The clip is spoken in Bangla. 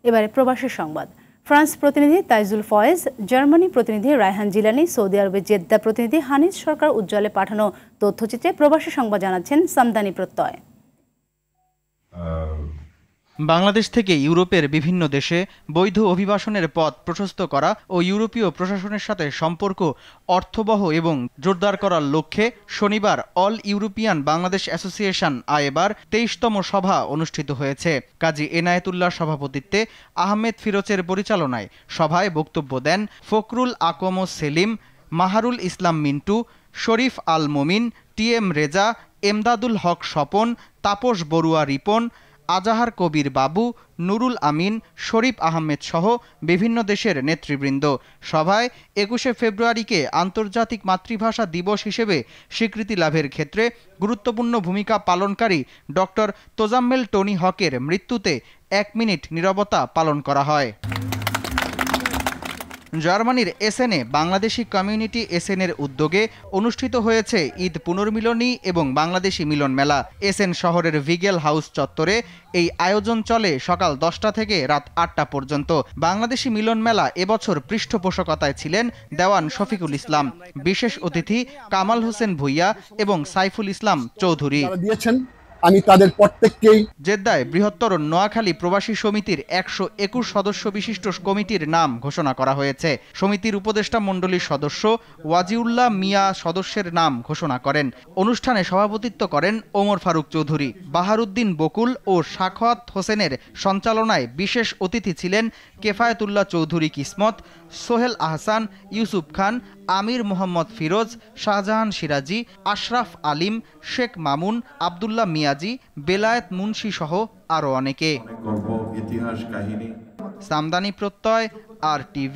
এবারে প্রবাসী সংবাদ। ফ্রান্স প্রতিনিধি তাইজুল ফয়েজ, জার্মানি প্রতিনিধি রায়হান জিলানি, সৌদি আরবের জেদ্দা প্রতিনিধি হানিজ সরকার উজ্জ্বলে পাঠানো তথ্যচিত্রে প্রবাসী সংবাদ জানাচ্ছেন সামদানি প্রত্যয়। বাংলাদেশ থেকে ইউরোপের বিভিন্ন দেশে বৈধ অভিবাসনের পথ প্রশস্ত করা ও ইউরোপীয় প্রশাসনের সাথে সম্পর্ক অর্থবহ এবং জোরদার করার লক্ষ্যে শনিবার অল ইউরোপিয়ান বাংলাদেশ অ্যাসোসিয়েশন আয়েবার ২৩তম সভা অনুষ্ঠিত হয়েছে। কাজী এনায়েতুল্লাহর সভাপতিত্বে আহমেদ ফিরোজের পরিচালনায় সভায় বক্তব্য দেন ফখরুল আকম সেলিম, মাহারুল ইসলাম মিন্টু, শরীফ আল মোমিন, টিএম রেজা, এমদাদুল হক স্বপন, তাপস বড়ুয়া রিপন, আজাহার কবির বাবু, নুরুল আমিন, শরীফ আহমেদ সহ বিভিন্ন দেশের নেতৃবৃন্দ। সভায় ২১শে ফেব্রুয়ারিকে আন্তর্জাতিক মাতৃভাষা দিবস হিসেবে স্বীকৃতি লাভের ক্ষেত্রে গুরুত্বপূর্ণ ভূমিকা পালনকারী ডক্টর তোজাম্মেল টনি হকের মৃত্যুতে ১ মিনিট নীরবতা পালন করা হয়। জার্মানির এসেনে বাংলাদেশি কমিউনিটি এসেনের উদ্যোগে অনুষ্ঠিত হয়েছে ঈদ পুনর্মিলনী এবং বাংলাদেশি মিলন মেলা। এসেন শহরের ভিগেল হাউস চত্বরে এই আয়োজন চলে সকাল ১০টা থেকে রাত ৮টা পর্যন্ত। বাংলাদেশি মিলন মেলা এবছর পৃষ্ঠপোষকতায় ছিলেন দেওয়ান শফিকুল ইসলাম, বিশেষ অতিথি কামাল হোসেন ভুইয়া এবং সাইফুল ইসলাম চৌধুরী। আমি তাদের প্রত্যেককেই জেদ্দায় বৃহত্তর নোয়াখালী প্রবাসী সমিতির ১২১ সদস্য বিশিষ্ট কমিটির নাম ঘোষণা করা হয়েছে। সমিতির উপদেষ্টা মণ্ডলীর সদস্য ওয়াজিউল্লাহ মিয়া সদস্যের নাম ঘোষণা করেন। অনুষ্ঠানে সভাপতিত্ব করেন ওমর ফারুক চৌধুরী। বাহারুদ্দিন বকুল ও সাখাওয়াত হোসেনের সঞ্চালনায় বিশেষ অতিথি ছিলেন কেফায়েতুল্লাহ চৌধুরী কিসমত, সোহেল আহসান, ইউসুফ খান, আমির মোহাম্মদ ফিরোজ, শাহজাহান সিরাজি, আশরাফ আলিম, শেখ মামুন, আবদুল্লাহ মিয়াজি, বেলায়েত মুন্সি সহ আরও অনেকে। সামদানি প্রত্যয়, RTV।